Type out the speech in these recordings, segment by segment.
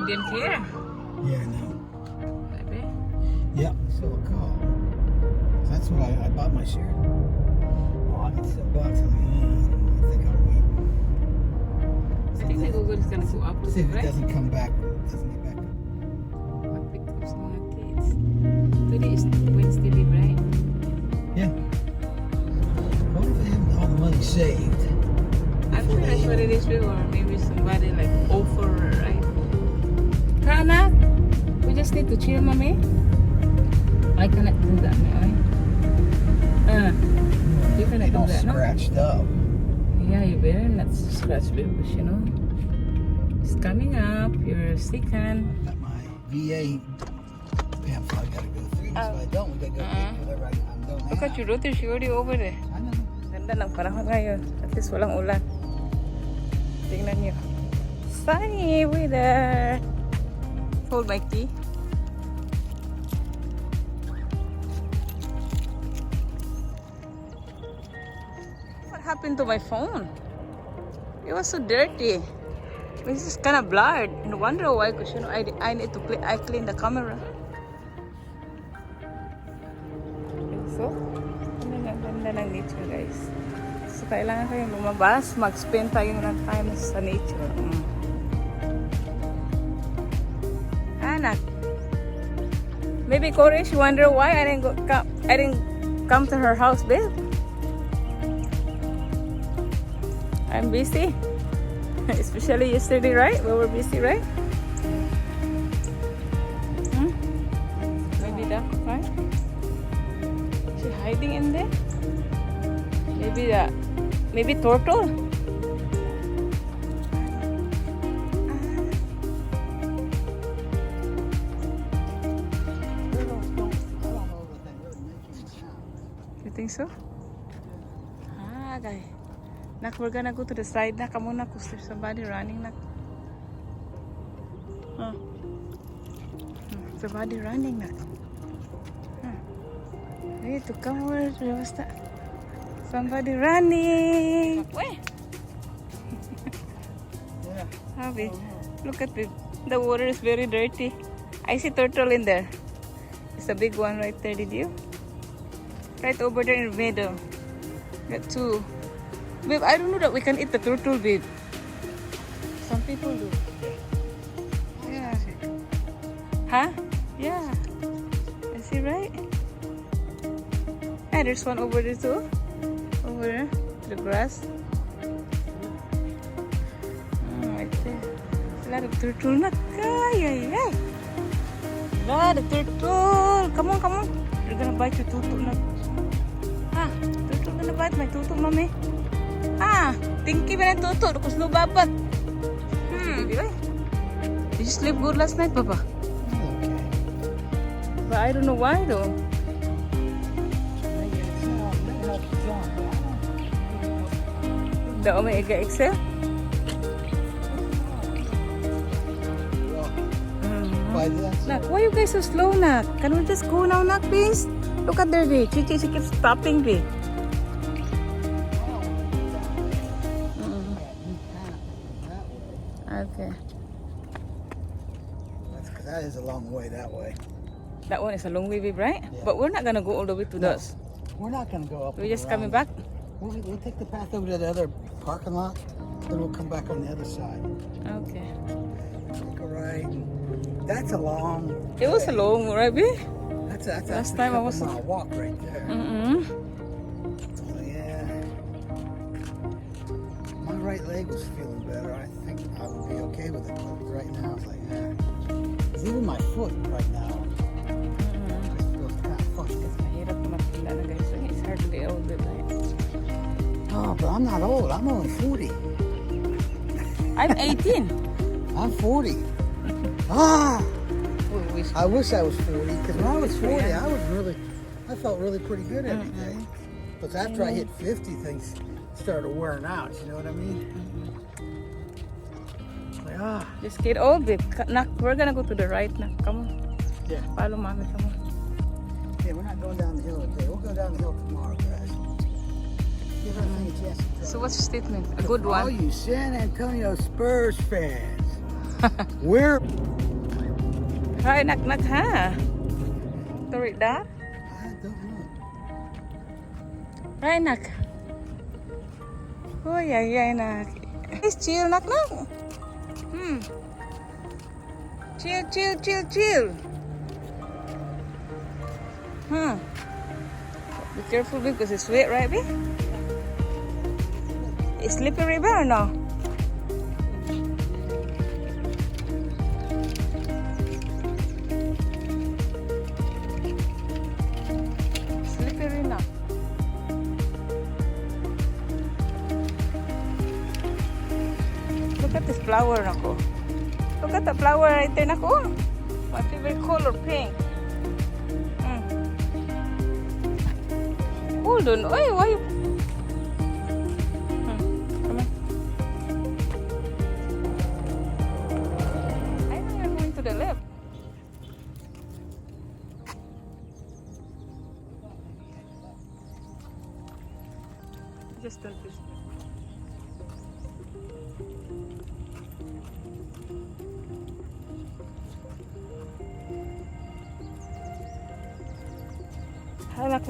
didn't care. Yeah, no. Maybe. Yep, so a call. So that's what I bought my share. Oh, I get $7. I think I'll wait. I think the Google is gonna go up to See if it right? doesn't come back. Doesn't get back. I'll pick up some more kids. Today is Wednesday, right? Yeah. What if they have all the money saved? I'm sure that's what it is before. Maybe somebody like offer, right? Hannah, we just need to chill, mommy. I cannot do that, man. You cannot They do all that, no? scratched up. Yeah, you better not scratch because you know it's coming up. You're second. Got my VA pamphlet I gotta go through. So I don't, we gotta go through whatever I'm doing. Look at your daughter, she already over there. I know. Ganda ng panahon ngayon. At least walang ulan. Tingnan nyo. Sunny weather. Hold my key. What happened to my phone? It was so dirty. This is kind of blurred. No wonder why, because you know I need to clean the camera. So, ang ganda ng nature, guys. So, kailangan kayong lumabas, mag-spend tayo ng time sa nature. Anak. Maybe Koresh, you wonder why I didn't come to her house, babe. I'm busy. Especially yesterday, right? We were busy, right? Maybe that, right? Is she hiding in there? Maybe turtle? You think so? Guys. Nak, we're gonna go to the side na. Come on, nak. There's somebody running, nak. Somebody running, nak. We need to come over. What's that? Somebody running. Where? Yeah. Habi, look at it. The water is very dirty. I see turtle in there. It's a big one right there. Did you? Right over there in the middle. Got two. Babe, I don't know that we can eat the turtle, babe. Some people do. Yeah. Huh? Yeah. I see, right? And there's one over there too. Over there. The grass. Right there. A lot of turtle. Ay. A lot of turtle. Come on. You're gonna bite your turtle. Turtle gonna bite my turtle, mommy. Tinky ba ng tuto? Dukus lubabat. You sleep good last night, Papa? Okay. But I don't know why though. The Omega XL? Nak, why you guys so slow, Nak? Can we just go now, Nak, please? Look at there, babe. She keeps stopping, babe. Okay. That is a long way that way. That one is a long way, babe, right? Yeah. But we're not gonna go all the way to those. We're not going to go up. We're just coming around. back. We'll take the path over to the other parking lot, then we'll come back on the other side. Okay. Take a right. That's a long. It was a long, right, babe? That's Last a time I couple was- mile walk right there. So yeah, my right leg was feeling better. I think I would be okay with it, but right now it's like, it's even my foot right now. Just feels kind of funky. Mahirap na matanda na, guys. It's hard to get old, right? Oh, but I'm not old. I'm only 40. I'm 18. I'm 40. I wish I was 40, because when I was 40, I felt really pretty good every day. But after I hit 50, things started wearing out, you know what I mean? Like, Just get old, babe. Nak, we're gonna go to the right, Nak. Come on. Yeah. Follow mommy, come on. Yeah, we're not going down the hill today. We'll go down the hill tomorrow, guys. Give everything a chance to try. So what's your statement? A good All one? you San Antonio Spurs fans, we're Right, nak ha. Turik dah. I don't know. Right, nak. Oh ya nak. It's chill nak. Chill. Be careful because it's wet, right, babe? It's slippery, ba or no? Slippery na. Look at this flower, nako. Look at the flower right there, nako. My favorite color, pink. Hold on. Why you? Come on. I know you're going to the left. Just don't push. Halak.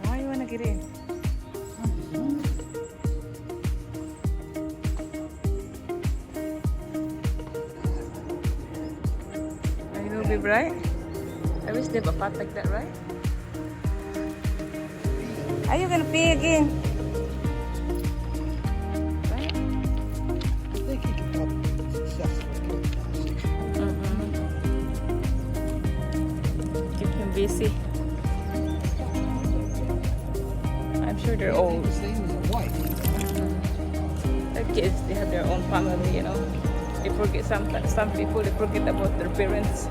Why you wanna get in? I know, babe, right? I wish they have a pot like that, right? Are you gonna pee again? Right? I think he can probably be successful. Keep him busy. I'm sure they're old. The same as a wife. Their kids, they have their own family, you know. They forget some people, they forget about their parents.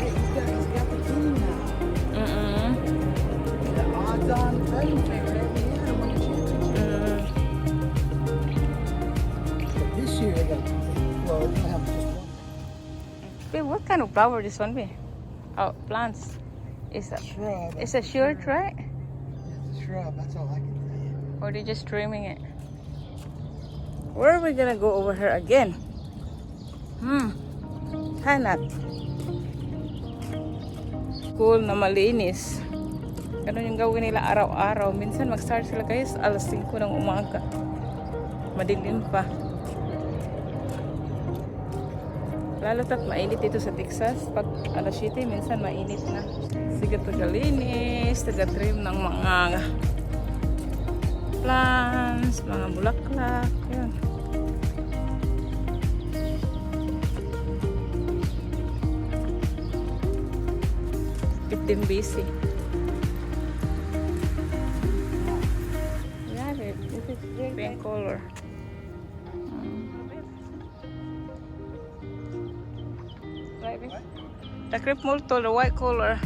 Hey, he's got the team now. The odds-on betting favorite every year to win the championship. But this year they got, well, they don't have just one. Babe, what kind of flower this one be? Oh, plants. It's a Shrub. It's a shirt, right? It's a shrub, that's all I can tell you. Or they just trimming it? Where are we gonna go over here again? Hanap. Cool na malinis. Ganun yung gawin nila araw-araw. Minsan mag-start sila guys alas 5 ng umaga. Madilim pa. Lalo tat mainit dito sa Texas. Pag alas 7, minsan mainit na. Sige, tagalinis, taga-trim ng mga plants, mga bulaklak. Yan. Keep them busy. Yeah, this is pink color. The crepe multo, the white color.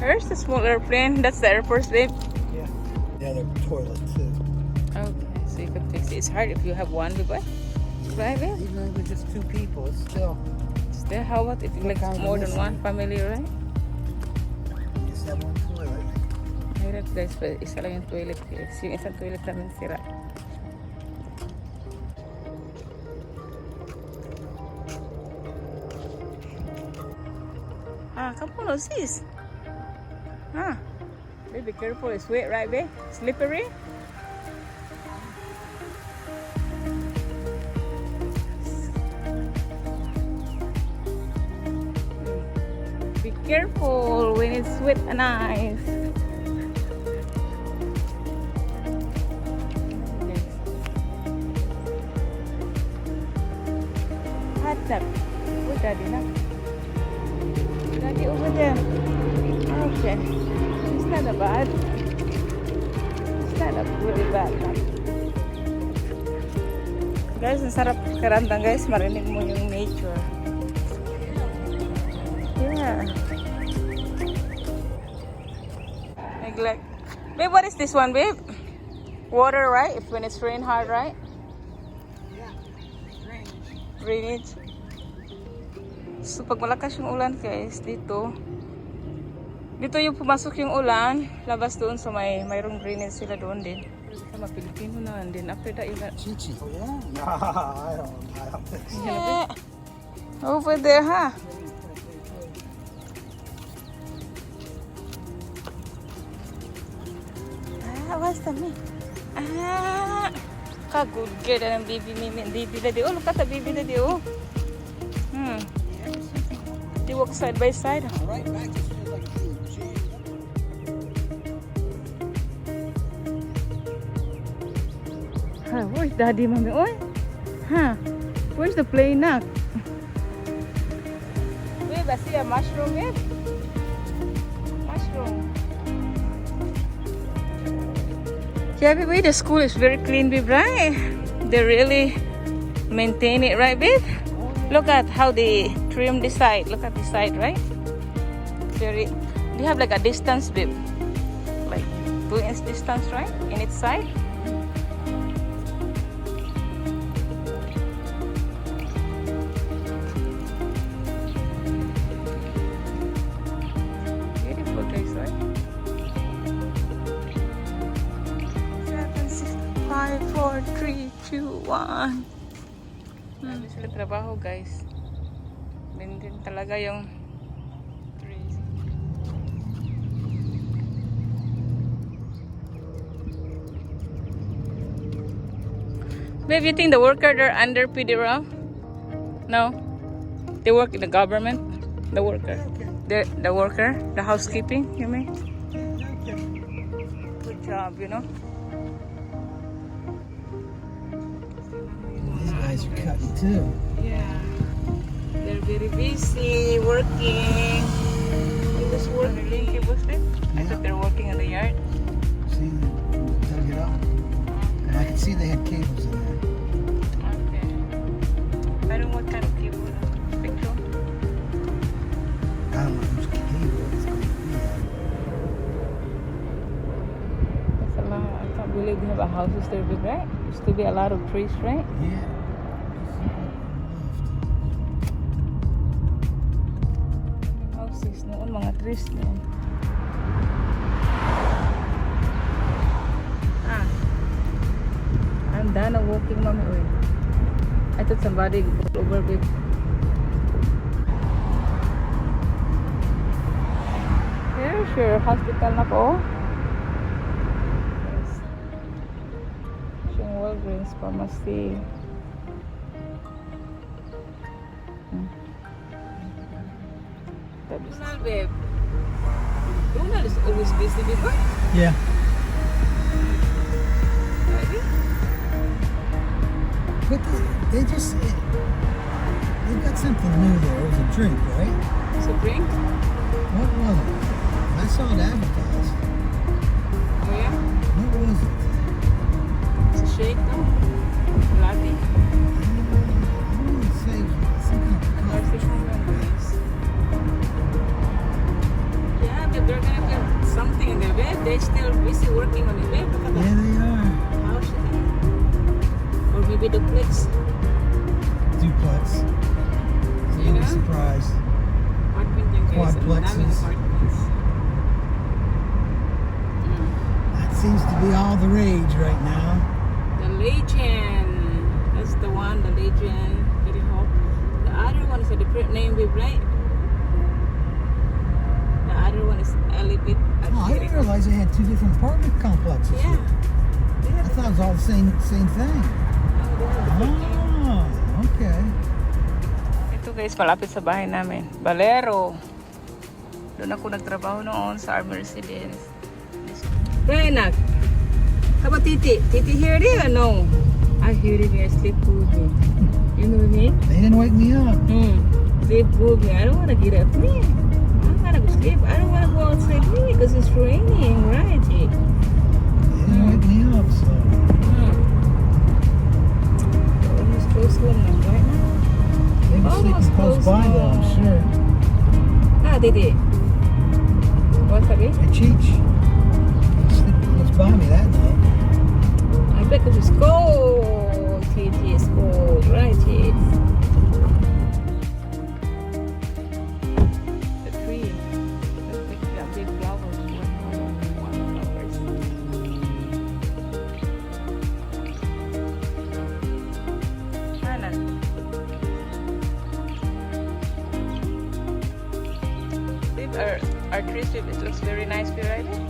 Here's the small airplane. That's the airport, babe. Yeah. Yeah, they're toilet too. Okay, so you can fix it. It's hard if you have one, babe. Right, babe? Even if it's just two people, it's still. Still, how about if you like more than one family, right? Just have one toilet. Hirap guys, pero isa lang yung toilet. Yung isang toilet namin sira. Come on, sis. Babe, be careful. It's wet, right, babe? Slippery. Be careful when it's wet and ice. Hot tub. Oh, daddy, na. Daddy over there. Okay. It's not a bad. It's not a really bad. Guys, ang sarap karandang guys. Marinig mo yung nature. Yeah. Neglect. Babe, what is this one, babe? water, right? If when it's rain hard, right? Yeah. Drainage. Drainage. So pag malakas yung ulan guys, dito yung pumasok yung ulan, labas doon sa mayroong drainage sila doon din. Sama Pilipino na din. After that, you got Chichi. Oh yeah. No, I don't think so. yeah. Over there, huh? What's that mean? Good girl ng baby daddy. Oh, look at the baby daddy. Oh. They walk side by side. Right back, it feels like huge. Where's daddy, mommy? Oh, where's the play now? Babe, I see a mushroom here. Mushroom. Yeah, babe, the school is very clean, babe, right? They really maintain it, right, babe? Look at how they trim the side. Look at the side, right? They have like a distance, babe. Like 2 inch distance, right? In its side. Beautiful place, right? 7, 6, 5, 4, 3, 2, 1. Sila trabaho guys. Din talaga yung trees. Babe, you think the workers are under PDRA? No? They work in the government? The worker? The worker? The housekeeping, you mean? Good job, you know? These guys are cutting too. Yeah. They're very busy working. They just working. I thought they're working in the yard. See, they dug it up. And I can see they had cables in there. Okay. I don't know what kind of cable. Spectrum? I don't know whose cable it's going to be. That's a lot. I can't believe they have a houses there, big, right? Used to be a lot of trees, right? Yeah. Houses noon, mga trees noon. I'm done of walking, mommy. Oy. I thought somebody got over with. Here's your hospital na po. Yes. Yung Walgreens Pharmacy. Donald, babe. Donald is always busy, babe. Yeah. But they just, they've got something new there. It was a drink, right? It's a drink? What was it? I saw it advertised. Oh yeah? What was it? It's a shake, no? Latte. I want to say some kind of coffee. Yeah, but they're gonna have something in their bed. They're still busy working on the bed. Look at that. Yeah, they are. How should they? Or maybe duplex. Duplex. So You you'll be know? surprised. Apartment yung guys. Quadplexes. Apartments. That seems to be all the rage right now. The Legend. That's the one, the Legend. Very hot. The other one is a different name, babe, right? The other one is Elevate. Oh, I didn't realize they had two different apartment complexes Yeah. here. I thought it was all the same thing. Oh, okay. Ito guys, malapit sa bahay namin. Balero. Doon ako nagtrabaho noon sa Army Residence. Renak, how about Titi? Titi hear it or no? I hear it when I sleep good. You know me? They didn't wake me up. Sleep good. I don't want to get up. Me. I'm gonna go sleep. I don't want to go outside because it's raining, right? They didn't wake me up, so. Almost close home now, right now. They were sleeping close by though, I'm sure. Titi. What's that? Hey, Cheech. Sleeping close by me that night. because it's cold. It is cold, right? It. The tree, the big flowers, one flowers. Hannah. Our trees, it looks very nice, right?